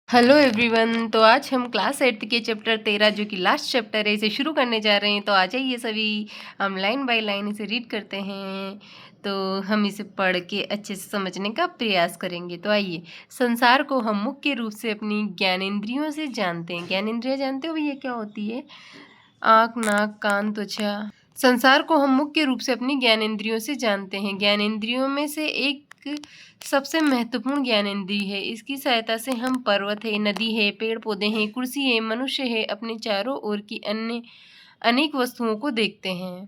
Hello everyone. तो आज हम क्लास 8 के चैप्टर 13 जो कि लास्ट चैप्टर है इसे शुरू करने जा रहे हैं। तो आ जाइए सभी, हम लाइन बाय लाइन इसे रीड करते हैं। तो हम इसे पढ़ के अच्छे से समझने का प्रयास करेंगे। तो आइए, संसार को हम मुख्य रूप से अपनी ज्ञानेंद्रियों से जानते हैं। ज्ञानेंद्रियाँ जानते हो भैया क्या होती है? आँख, नाक, कान, त्वचा। संसार को हम मुख्य रूप से अपनी ज्ञानेंद्रियों से जानते हैं। ज्ञानेंद्रियों में से एक सबसे महत्वपूर्ण ज्ञानेंद्रिय है। इसकी सहायता से हम पर्वत है, नदी है, पेड़ पौधे हैं, कुर्सी है, मनुष्य है, अपने चारों ओर की अन्य अनेक वस्तुओं को देखते हैं।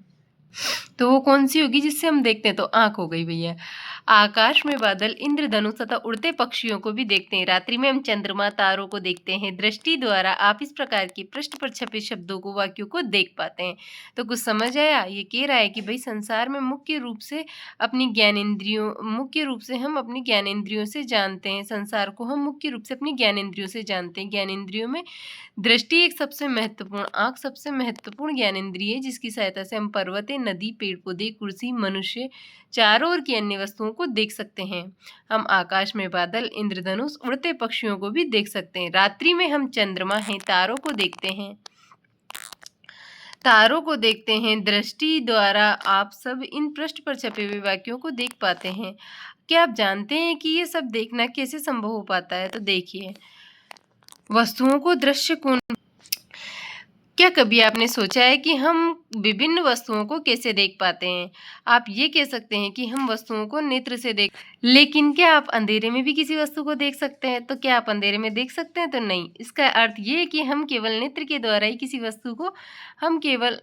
तो वो कौन सी होगी जिससे हम देखते हैं? तो आँख हो गई भैया। आकाश में बादल, इंद्रधनुष तथा उड़ते पक्षियों को भी देखते हैं। रात्रि में हम चंद्रमा, तारों को देखते हैं। दृष्टि द्वारा आप इस प्रकार की पृष्ठ पर छपे शब्दों को, वाक्यों को देख पाते हैं। तो कुछ समझ आया? ये कह रहा है कि भाई संसार में मुख्य रूप से हम अपनी ज्ञानेंद्रियों से जानते हैं। संसार को हम मुख्य रूप से अपनी ज्ञानेंद्रियों से जानते हैं। ज्ञानेंद्रियों में दृष्टि एक सबसे महत्वपूर्ण, आँख सबसे महत्वपूर्ण ज्ञानेंद्रिय है, जिसकी सहायता से हम पर्वतें, नदी, पेड़ पौधे, कुर्सी, मनुष्य, चारों ओर की अन्य वस्तुओं को देख सकते हैं। हम आकाश में बादल, इंद्रधनुष, उड़ते पक्षियों को भी देख सकते हैं। रात्रि में हम चंद्रमा हैं, तारों को देखते हैं। दृष्टि द्वारा आप सब इन पृष्ठ पर छपे हुए वाक्यों को देख पाते हैं। क्या आप जानते हैं कि ये सब देखना कैसे संभव हो पाता है? तो देखिए, वस्तुओं को दृश्य कोण। क्या कभी आपने सोचा है कि हम विभिन्न वस्तुओं को कैसे देख पाते हैं? आप ये कह सकते हैं कि हम वस्तुओं को नेत्र से देख, लेकिन क्या आप अंधेरे में भी किसी वस्तु को देख सकते हैं? तो क्या आप अंधेरे में देख सकते हैं? तो नहीं। इसका अर्थ ये है कि हम केवल नेत्र के द्वारा ही हम केवल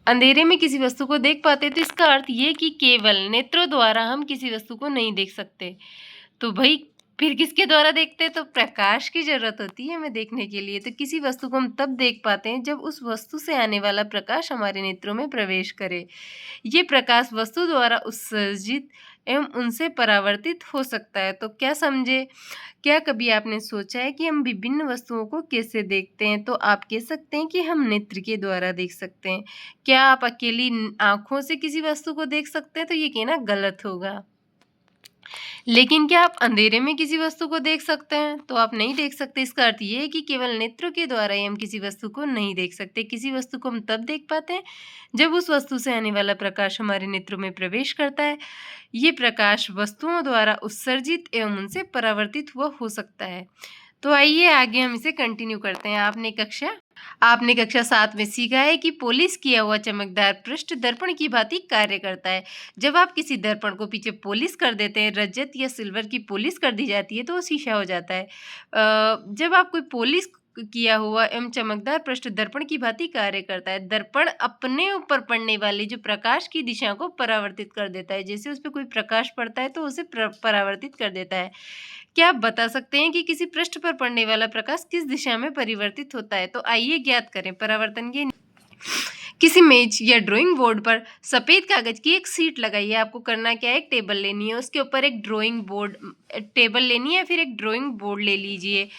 अंधेरे में किसी वस्तु को देख पाते हैं। तो इसका अर्थ ये कि केवल नेत्रों द्वारा हम किसी वस्तु को नहीं देख सकते। तो भाई फिर किसके द्वारा देखते हैं? तो प्रकाश की जरूरत होती है हमें देखने के लिए। तो किसी वस्तु को हम तब देख पाते हैं जब उस वस्तु से आने वाला प्रकाश हमारे नेत्रों में प्रवेश करे। ये प्रकाश वस्तु द्वारा उत्सर्जित एवं उनसे परावर्तित हो सकता है। तो क्या समझे? क्या कभी आपने सोचा है कि हम विभिन्न वस्तुओं को कैसे देखते हैं? तो आप कह सकते हैं कि हम नेत्र के द्वारा देख सकते हैं। क्या आप अकेली आंखों से किसी वस्तु को देख सकते हैं? तो ये कहना गलत होगा। लेकिन क्या आप अंधेरे में किसी वस्तु को देख सकते हैं? तो आप नहीं देख सकते। इसका अर्थ ये है कि केवल नेत्रों के द्वारा ही हम किसी वस्तु को नहीं देख सकते। किसी वस्तु को हम तब देख पाते हैं जब उस वस्तु से आने वाला प्रकाश हमारे नेत्रों में प्रवेश करता है। ये प्रकाश वस्तुओं द्वारा उत्सर्जित एवं उनसे परावर्तित हुआ हो सकता है। तो आइए आगे हम इसे कंटिन्यू करते हैं। आपने कक्षा 7 में सीखा है कि पॉलिश किया हुआ चमकदार पृष्ठ दर्पण की भांति कार्य करता है। जब आप किसी दर्पण को पीछे पॉलिश कर देते हैं, रजत या सिल्वर की पॉलिश कर दी जाती है, तो वो शीशा हो जाता है। जब आप कोई पॉलिश किया हुआ एवं चमकदार पृष्ठ दर्पण की भांति कार्य करता है। दर्पण अपने ऊपर पड़ने वाले जो प्रकाश की दिशा को परावर्तित कर देता है। जैसे उस पर कोई प्रकाश पड़ता है तो उसे परावर्तित कर देता है। क्या आप बता सकते हैं कि किसी पृष्ठ पर पड़ने वाला प्रकाश किस दिशा में परिवर्तित होता है? तो आइए ज्ञात करें परावर्तन के। किसी मेज या ड्राइंग बोर्ड पर सफेद कागज की एक शीट लगाइए। आपको करना क्या है? एक टेबल लेनी है, उसके ऊपर एक टेबल लेनी है, फिर एक ड्राइंग बोर्ड ले लीजिए।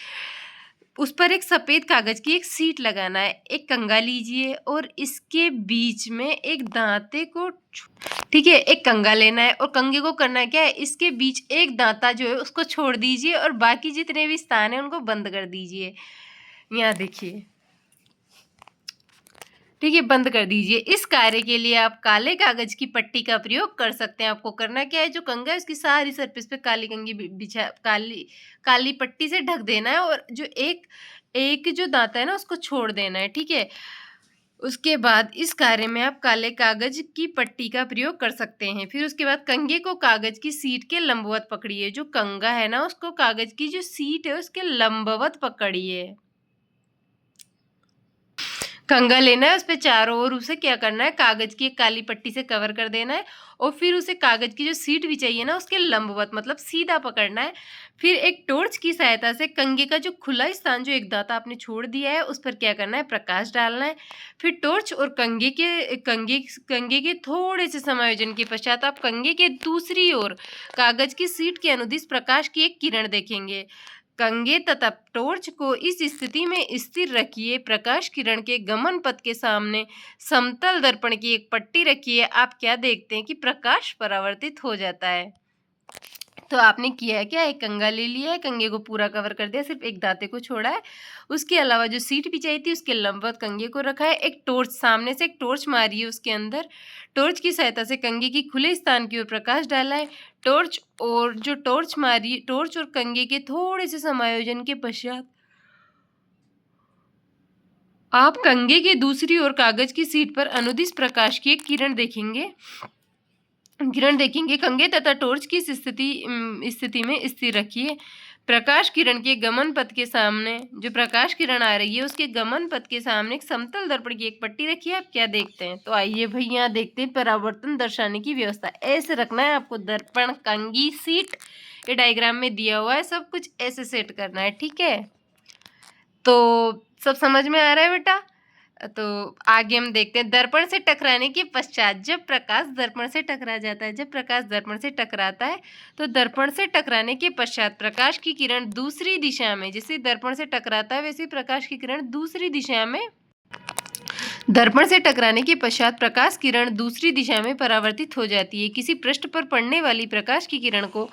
उस पर एक सफेद कागज की एक शीट लगाना है। एक कंघा लीजिए और इसके बीच में एक दांते को, ठीक है, एक कंघा लेना है और कंघे को करना क्या है? इसके बीच एक दांता जो है उसको छोड़ दीजिए और बाकी जितने भी स्थान है उनको बंद कर दीजिए। यहाँ देखिए, ठीक है, बंद कर दीजिए। इस कार्य के लिए आप काले कागज की पट्टी का प्रयोग कर सकते हैं। आपको करना क्या है? जो कंघा है उसकी सारी सरफेस पे काली कंघी काली पट्टी से ढक देना है और जो एक एक जो दांता है ना उसको छोड़ देना है, ठीक है। उसके बाद इस कार्य में आप काले कागज की पट्टी का प्रयोग कर सकते हैं। फिर उसके बाद कंघे को कागज की सीट के लंबवत पकड़िए। जो कंघा है ना उसको कागज की जो सीट है उसके लंबवत पकड़िए। कंघा लेना है, उस पे चारों ओर उसे क्या करना है? कागज की एक काली पट्टी से कवर कर देना है और फिर उसे कागज की जो सीट भी चाहिए ना उसके लंबवत मतलब सीधा पकड़ना है। फिर एक टॉर्च की सहायता से कंघे का जो खुला स्थान, जो एक दांता आपने छोड़ दिया है, उस पर क्या करना है? प्रकाश डालना है। फिर टॉर्च और कंघे के थोड़े से समायोजन के पश्चात आप कंघे के दूसरी ओर कागज की सीट के अनुदिश प्रकाश की एक किरण देखेंगे। कंघे तथा टॉर्च को इस स्थिति में स्थिर रखिए। प्रकाश किरण के गमन पथ के सामने समतल दर्पण की एक पट्टी रखिए। आप क्या देखते हैं कि प्रकाश परावर्तित हो जाता है। तो आपने किया है क्या, एक कंघा ले लिया है, कंघे को पूरा कवर कर दिया, सिर्फ एक दांते को छोड़ा है। उसके अलावा जो सीट बिछाई थी उसके लंबवत कंघे को रखा है। एक टॉर्च, सामने से एक टॉर्च मारी है उसके अंदर। टॉर्च की सहायता से कंघे की खुले स्थान की ओर प्रकाश डाला है। टॉर्च और कंघे के थोड़े से समायोजन के पश्चात आप कंघे के दूसरी ओर कागज की सीट पर अनुदिश प्रकाश की एक किरण देखेंगे। कंघे तथा टॉर्च की स्थिति में स्थिर रखिए। प्रकाश किरण के गमन पथ के सामने, जो प्रकाश किरण आ रही है उसके गमन पथ के सामने एक समतल दर्पण की एक पट्टी रखी है। आप क्या देखते हैं, तो आइए भाई यहाँ देखते हैं परावर्तन दर्शाने की व्यवस्था। ऐसे रखना है आपको, दर्पण, कंघी, सीट, ये डायग्राम में दिया हुआ है, सब कुछ ऐसे सेट करना है। ठीक है, तो सब समझ में आ रहा है बेटा। तो आगे हम देखते हैं, दर्पण से टकराने के पश्चात जब प्रकाश दर्पण से टकरा जाता है, जब प्रकाश दर्पण से टकराता है तो दर्पण से टकराने के पश्चात प्रकाश की किरण दूसरी दिशा में, जैसे दर्पण से टकराता है वैसे प्रकाश की किरण दूसरी दिशा में, दर्पण से टकराने के पश्चात प्रकाश किरण दूसरी दिशा में परावर्तित हो जाती है। किसी पृष्ठ पर पड़ने वाली प्रकाश की किरण को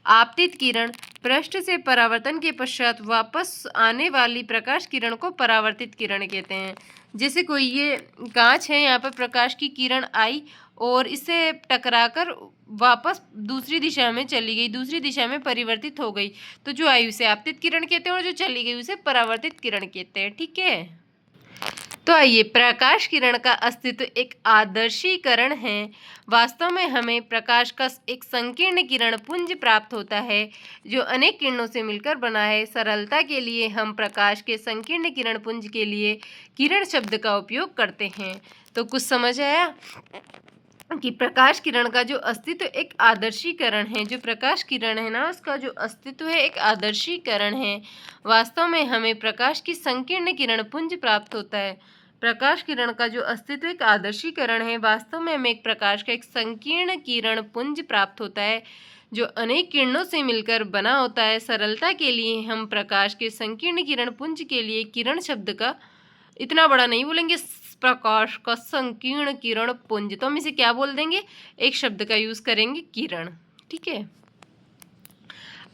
आपतित किरण, पृष्ठ से परावर्तन के पश्चात वापस आने वाली प्रकाश किरण को परावर्तित किरण कहते हैं। जैसे कोई ये कांच है, यहाँ पर प्रकाश की किरण आई और इससे टकराकर वापस दूसरी दिशा में चली गई, दूसरी दिशा में परिवर्तित हो गई, तो जो आई उसे आपतित किरण कहते हैं और जो चली गई उसे परावर्तित किरण कहते हैं। ठीक है, तो आइए, प्रकाश किरण का अस्तित्व एक आदर्शीकरण है। वास्तव में हमें प्रकाश का एक संकीर्ण किरण पुंज प्राप्त होता है जो अनेक किरणों से मिलकर बना है। सरलता के लिए हम प्रकाश के संकीर्ण किरण पुंज के लिए किरण शब्द का उपयोग करते हैं। तो कुछ समझ आया कि प्रकाश किरण का जो अस्तित्व एक आदर्शीकरण है, जो प्रकाश किरण है ना उसका जो अस्तित्व है एक आदर्शीकरण है। वास्तव में हमें प्रकाश की संकीर्ण किरण पुंज प्राप्त होता है। प्रकाश किरण का जो अस्तित्व एक आदर्शीकरण है, वास्तव में हमें एक प्रकाश का एक संकीर्ण किरण पुंज प्राप्त होता है जो अनेक किरणों से मिलकर बना होता है। सरलता के लिए हम प्रकाश के संकीर्ण किरण पुंज के लिए किरण शब्द का, इतना बड़ा नहीं बोलेंगे, प्रकाश का संकीर्ण किरण पुंज, तो हम इसे क्या बोल देंगे, एक शब्द का यूज करेंगे, किरण। ठीक है,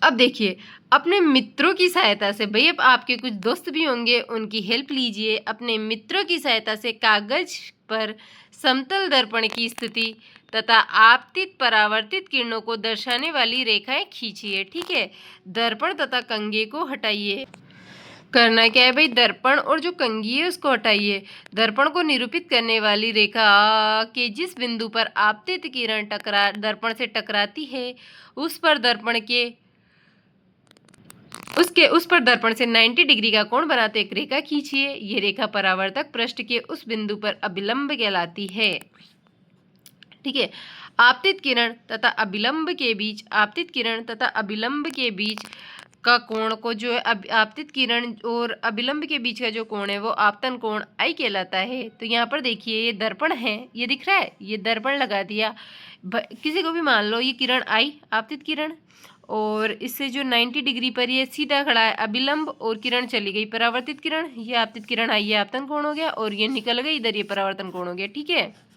अब देखिए, अपने मित्रों की सहायता से, भाई अब आपके कुछ दोस्त भी होंगे, उनकी हेल्प लीजिए। अपने मित्रों की सहायता से कागज पर समतल दर्पण की स्थिति तथा आपतित परावर्तित किरणों को दर्शाने वाली रेखाएं खींचिए। ठीक है, दर्पण तथा कंघे को हटाइए। करना क्या है भाई, दर्पण और जो कंघी है उसको हटाइए। दर्पण को निरूपित करने वाली रेखा के जिस बिंदु पर आपतित किरण दर्पण से टकराती है उस पर दर्पण से 90 डिग्री का कोण बनाते एक रेखा खींचिए। ये रेखा परावर्तक पृष्ठ के उस बिंदु पर अभिलंब कहलाती है। ठीक है, आपतित किरण तथा अभिलंब के बीच का कोण को जो है, आपतित किरण और अभिलंब के बीच का जो कोण है वो आपतन कोण आई कहलाता है। तो यहाँ पर देखिए, ये दर्पण है, ये दिख रहा है, ये दर्पण लगा दिया। किसी को भी मान लो ये किरण आई, आपतित किरण, और इससे जो 90 डिग्री पर ये सीधा खड़ा है अभिलंब, और किरण चली गई परावर्तित किरण, ये आपतित किरण आई, ये आपतन कोण हो गया, और ये निकल गई इधर, ये परावर्तन कोण हो गया। ठीक है,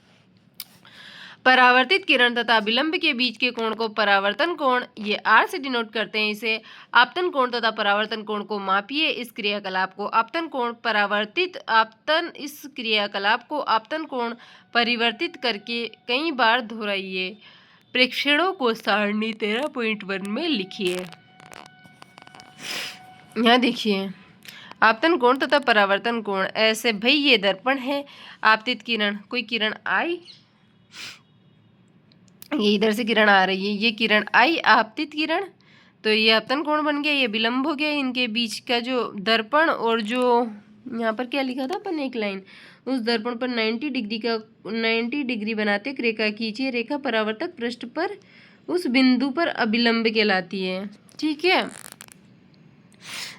परावर्तित किरण तथा अभिलंब के बीच के कोण को परावर्तन कोण, ये R से डिनोट करते हैं इसे। आपतन कोण तथा परावर्तन कोण को मापिए। इस क्रियाकलाप को आपतन कोण परिवर्तित करके कई बार दोहराइए। प्रेक्षणों को सारणी 13.1 में लिखिए। यहाँ देखिए, आपतन कोण तथा परावर्तन कोण, ऐसे भाई ये दर्पण है, आपतित किरण, कोई किरण आई, ये इधर से किरण आ रही है, ये किरण आई आपतित किरण, तो ये आपतन कोण बन गया, ये विलंब हो गया। इनके बीच का जो दर्पण और जो यहाँ पर क्या लिखा था अपन, एक लाइन, उस दर्पण पर 90 डिग्री बनाते एक रेखा खींचिए। रेखा परावर्तक पृष्ठ पर उस बिंदु पर अभिलंब कहलाती है। ठीक है,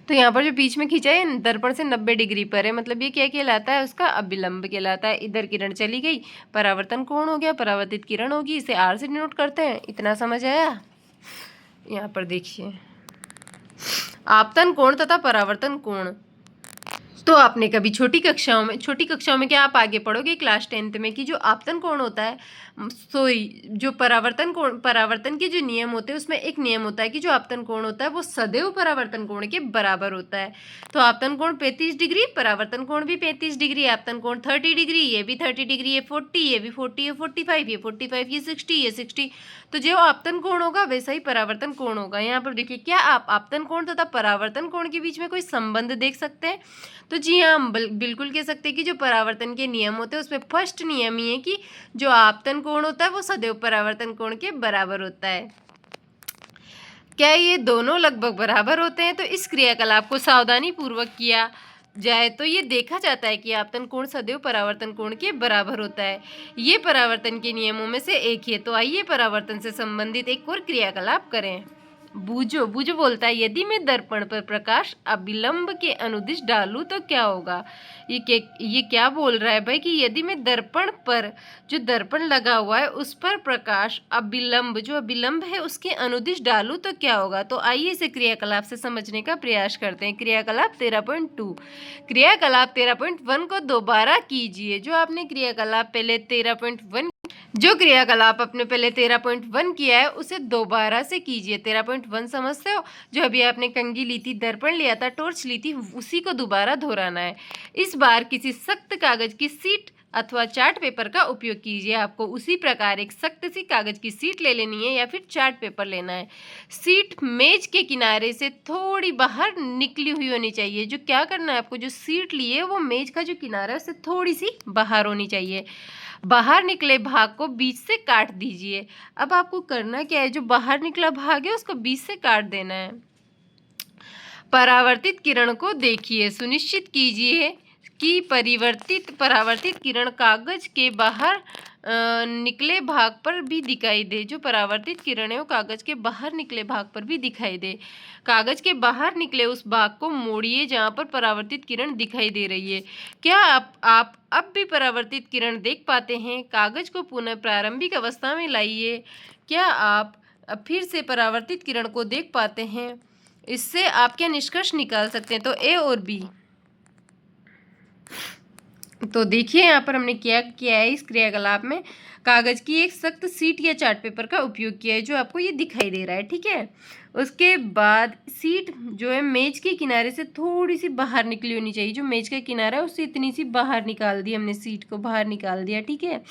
तो यहाँ पर जो बीच में खींचा है दर्पण से 90 डिग्री पर है, मतलब ये क्या कहलाता है, उसका अभिलंब कहलाता है। इधर किरण चली गई, परावर्तन कोण हो गया, परावर्तित किरण होगी, इसे R से डिनोट करते हैं। इतना समझ आया। यहाँ पर देखिए, आपतन कोण तथा परावर्तन कोण, तो आपने कभी छोटी कक्षाओं में क्या आप आगे पढ़ोगे क्लास 10th में कि जो आपतन कोण होता है, सॉरी, जो परावर्तन के जो नियम होते हैं उसमें एक नियम होता है कि जो आपतन कोण होता है वो सदैव परावर्तन कोण के बराबर होता है। तो आपतन कोण 35 डिग्री, परावर्तन कोण भी 35 डिग्री, आपतन कोण 30 डिग्री, ये भी 30 डिग्री, ये 40, ये भी 40, ये 45, ये 45, ये 60, ये 60। तो जो आपतन कोण होगा वैसा ही परावर्तन कोण होगा। यहाँ पर देखिए, क्या आप आपतन कोण तथा परावर्तन कोण के बीच में कोई संबंध देख सकते हैं? तो जी हाँ, हम बिल्कुल कह सकते हैं कि जो परावर्तन के नियम होते हैं उसमें फर्स्ट नियम ही है कि जो आपतन कोण होता है वो सदैव परावर्तन कोण के बराबर होता है। क्या ये दोनों लगभग बराबर होते हैं? तो इस क्रियाकलाप को सावधानी पूर्वक किया जाए तो ये देखा जाता है कि आपतन कोण सदैव परावर्तन कोण के बराबर होता है। ये परावर्तन के नियमों में से एक ही है। तो आइए परावर्तन से संबंधित एक और क्रियाकलाप करें। बूझो बोलता है, यदि मैं दर्पण पर प्रकाश अभिलंब के अनुदिश डालूं तो क्या होगा? ये क्या बोल रहा है भाई कि यदि मैं दर्पण पर, जो दर्पण लगा हुआ है उस पर प्रकाश अभिलंब, जो अभिलंब है उसके अनुदिश डालूं तो क्या होगा? तो आइए इसे क्रियाकलाप से समझने का प्रयास करते हैं। क्रियाकलाप 13.2। क्रियाकलाप 13.1 को दोबारा कीजिए। जो आपने क्रियाकलाप पहले 13.1 जो क्रियाकलाप आपने पहले 13.1 किया है उसे दोबारा से कीजिए। 13.1 समझते हो? जो अभी आपने कंघी ली थी, दर्पण लिया था, टॉर्च ली थी, उसी को दोबारा दोहराना है। इस बार किसी सख्त कागज की सीट अथवा चार्ट पेपर का उपयोग कीजिए। आपको उसी प्रकार एक सख्त सी कागज की सीट ले लेनी है या फिर चार्ट पेपर लेना है। सीट मेज के किनारे से थोड़ी बाहर निकली हुई होनी चाहिए। जो क्या करना है आपको, जो सीट ली है वो मेज का जो किनारा है उससे थोड़ी सी बाहर होनी चाहिए। बाहर निकले भाग को बीच से काट दीजिए। अब आपको करना क्या है, जो बाहर निकला भाग है उसको बीच से काट देना है। परावर्तित किरण को देखिए, सुनिश्चित कीजिए कि परावर्तित किरण कागज के बाहर निकले भाग पर भी दिखाई दे। जो परावर्तित किरण है वो कागज के बाहर निकले भाग पर भी दिखाई दे। कागज के बाहर निकले उस भाग को मोड़िए जहाँ पर परावर्तित किरण दिखाई दे रही है। क्या आप अब भी परावर्तित किरण देख पाते हैं? कागज को पुनः प्रारंभिक अवस्था में लाइए। क्या आप अब फिर से परावर्तित किरण को देख पाते हैं? इससे आप क्या निष्कर्ष निकाल सकते हैं? तो ए और बी। तो देखिए यहाँ पर हमने क्या किया है, इस क्रियाकलाप में कागज की एक सख्त सीट या चार्ट पेपर का उपयोग किया है, जो आपको ये दिखाई दे रहा है, ठीक है। उसके बाद सीट जो है मेज के किनारे से थोड़ी सी बाहर निकली होनी चाहिए। जो मेज का किनारा है उससे इतनी सी बाहर निकाल दी हमने, सीट को बाहर निकाल दिया, ठीक है।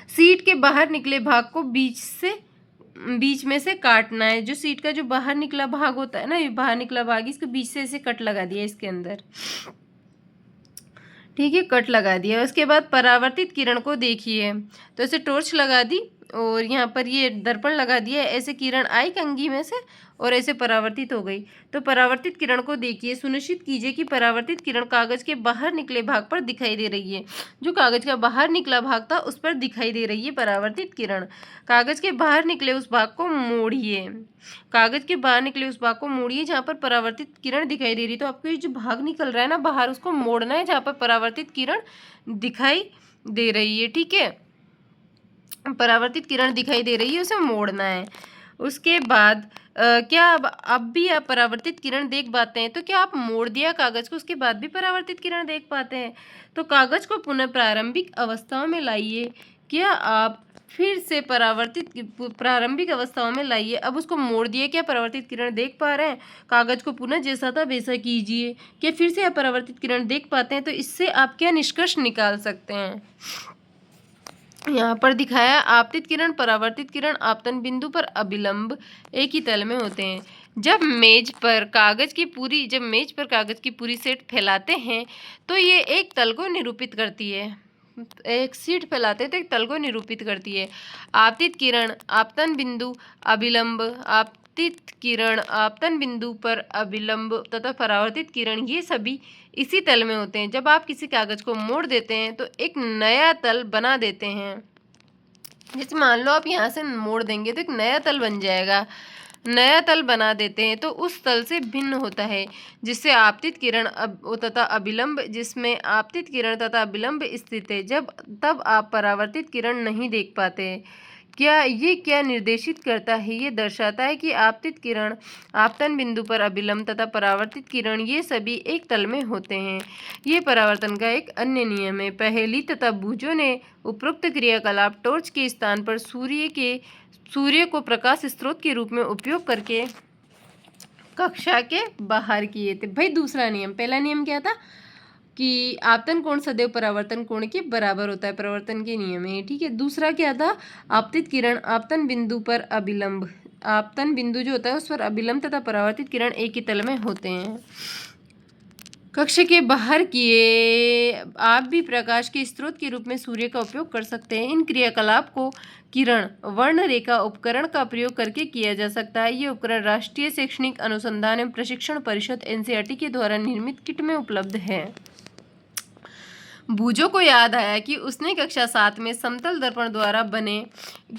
सीट के बाहर निकले भाग को बीच में से काटना है। जो सीट का जो बाहर निकला भाग होता है ना, ये बाहर निकला भाग, इसको बीच से ऐसे कट लगा दिया इसके अंदर, ठीक है, कट लगा दिया। उसके बाद परावर्तित किरण को देखिए, तो ऐसे टॉर्च लगा दी और यहाँ पर ये दर्पण लगा दिया। ऐसे किरण आई कंघी में से और ऐसे परावर्तित हो गई। तो परावर्तित किरण को देखिए, सुनिश्चित कीजिए कि परावर्तित किरण कागज के बाहर निकले भाग पर दिखाई दे रही है। जो कागज का बाहर निकला भाग था उस पर दिखाई दे रही है परावर्तित किरण। कागज के बाहर निकले उस भाग को मोड़िए। कागज के बाहर निकले उस भाग को मोड़िए जहाँ पर परावर्तित किरण दिखाई दे रही है। तो आपको ये जो भाग निकल रहा है ना बाहर, उसको मोड़ना है जहाँ पर परावर्तित किरण दिखाई दे रही है, ठीक है। परावर्तित किरण दिखाई दे रही है, उसे मोड़ना है। उसके बाद क्या अब भी आप परावर्तित किरण देख पाते हैं? तो क्या आप मोड़ दिया कागज को, उसके बाद भी परावर्तित किरण देख पाते हैं? तो कागज को पुनः प्रारंभिक अवस्थाओं में लाइए। क्या आप फिर से प्रारंभिक अवस्थाओं में लाइए। अब उसको मोड़ दिए, क्या परावर्तित किरण देख पा रहे हैं? कागज को पुनः जैसा था वैसा कीजिए। क्या फिर से आप परावर्तित किरण देख पाते हैं? तो इससे आप क्या निष्कर्ष निकाल सकते हैं? यहाँ पर दिखाया, आपतित किरण परावर्तित किरण आपतन बिंदु पर अभिलंब एक ही तल में होते हैं। जब मेज पर कागज की पूरी सेट फैलाते हैं तो ये एक तल को निरूपित करती है। एक सीट फैलाते हैं तो एक तल को निरूपित करती है। आपतित किरण आपतन बिंदु अभिलंब, आपतित किरण आपतन बिंदु पर अभिलंब तथा परावर्तित किरण, ये सभी इसी तल में होते हैं। जब आप किसी कागज को मोड़ देते हैं तो एक नया तल बना देते हैं। जैसे मान लो आप यहाँ से मोड़ देंगे तो एक नया तल बन जाएगा। नया तल बना देते हैं तो उस तल से भिन्न होता है जिससे आपतित किरण तथा अभिलंब, जिसमें आपतित किरण तथा अभिलंब स्थित है। तब आप परावर्तित किरण नहीं देख पाते। क्या निर्देशित करता है? ये दर्शाता है कि आपतित किरण आपतन बिंदु पर अभिलंब तथा परावर्तित किरण ये सभी एक तल में होते हैं। ये परावर्तन का एक अन्य नियम है। पहेली तथा बूजो ने उपरोक्त क्रियाकलाप टॉर्च के स्थान पर सूर्य को प्रकाश स्रोत के रूप में उपयोग करके कक्षा के बाहर किए थे। भाई दूसरा नियम, पहला नियम क्या था कि आपतन कोण सदैव परावर्तन कोण के बराबर होता है, परावर्तन के नियम है, ठीक है। दूसरा क्या था, आपतित किरण आपतन बिंदु पर अभिलंब, आपतन बिंदु जो होता है उस पर अभिलंब तथा परावर्तित किरण एक ही तल में होते हैं। कक्ष के बाहर किए आप भी प्रकाश के स्रोत के रूप में सूर्य का उपयोग कर सकते हैं। इन क्रियाकलाप को किरण वर्ण रेखा उपकरण का प्रयोग करके किया जा सकता है। ये उपकरण राष्ट्रीय शैक्षणिक अनुसंधान एवं प्रशिक्षण परिषद एनसीईआरटी के द्वारा निर्मित किट में उपलब्ध है। बूजो को याद आया कि उसने कक्षा 7 में समतल दर्पण द्वारा बने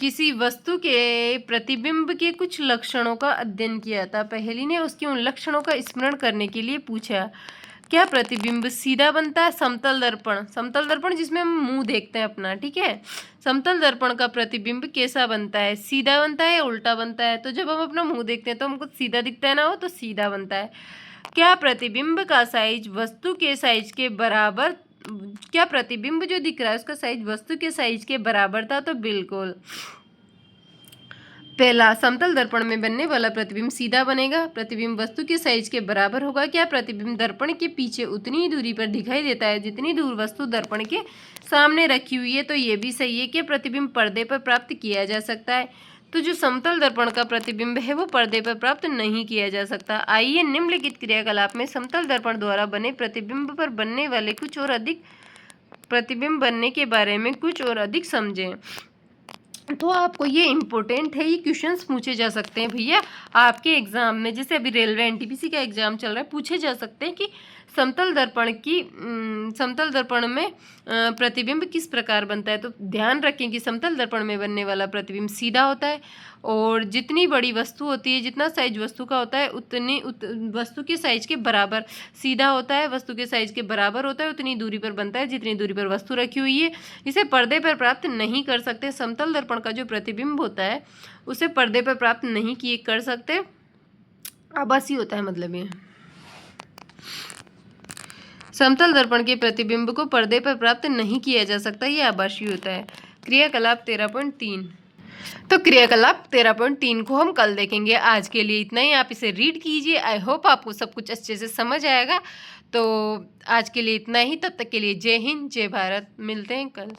किसी वस्तु के प्रतिबिंब के कुछ लक्षणों का अध्ययन किया था। पहेली ने उसके उन लक्षणों का स्मरण करने के लिए पूछा, क्या प्रतिबिंब सीधा बनता है? समतल दर्पण जिसमें हम मुंह देखते हैं अपना, ठीक है। समतल दर्पण का प्रतिबिंब कैसा बनता है? सीधा बनता है या उल्टा बनता है? तो जब हम अपना मुंह देखते हैं तो हमको सीधा दिखता है ना, हो तो सीधा बनता है। क्या प्रतिबिंब का साइज वस्तु के साइज के बराबर, क्या प्रतिबिंब जो दिख रहा है उसका साइज वस्तु के साइज के बराबर था? तो बिल्कुल। पहला, समतल दर्पण में बनने वाला प्रतिबिंब सीधा बनेगा, प्रतिबिंब वस्तु के साइज के बराबर होगा। क्या प्रतिबिंब दर्पण के पीछे उतनी ही दूरी पर दिखाई देता है जितनी दूर वस्तु दर्पण के सामने रखी हुई है? तो ये भी सही है। कि प्रतिबिंब पर्दे पर प्राप्त किया जा सकता है? तो जो समतल दर्पण का प्रतिबिंब है वो पर्दे पर प्राप्त नहीं किया जा सकता। आइए निम्नलिखित क्रियाकलाप में समतल दर्पण द्वारा बने प्रतिबिंब पर बनने वाले कुछ और अधिक प्रतिबिंब बनने के बारे में कुछ और अधिक समझें। तो आपको ये इम्पोर्टेंट है, ये क्वेश्चंस पूछे जा सकते हैं भैया आपके एग्जाम में। जैसे अभी रेलवे एनटीपीसी का एग्जाम चल रहा है, पूछे जा सकते हैं कि समतल दर्पण में प्रतिबिंब किस प्रकार बनता है। तो ध्यान रखें कि समतल दर्पण में बनने वाला प्रतिबिंब सीधा होता है और जितनी बड़ी वस्तु होती है, जितना साइज वस्तु का होता है उतनी वस्तु के साइज के बराबर सीधा होता है, वस्तु के साइज के बराबर होता है, उतनी दूरी पर बनता है जितनी दूरी पर वस्तु रखी हुई है। इसे पर्दे पर प्राप्त नहीं कर सकते। समतल दर्पण का जो प्रतिबिंब होता है उसे पर्दे पर प्राप्त नहीं किए कर सकते, आभासी होता है। मतलब ये समतल दर्पण के प्रतिबिंब को पर्दे पर प्राप्त नहीं किया जा सकता, ये आभासी होता है। क्रियाकलाप 13.3। तो क्रियाकलाप 13.3 को हम कल देखेंगे। आज के लिए इतना ही, आप इसे रीड कीजिए। आई होप आपको सब कुछ अच्छे से समझ आएगा। तो आज के लिए इतना ही, तब तक के लिए जय हिंद, जय भारत। मिलते हैं कल।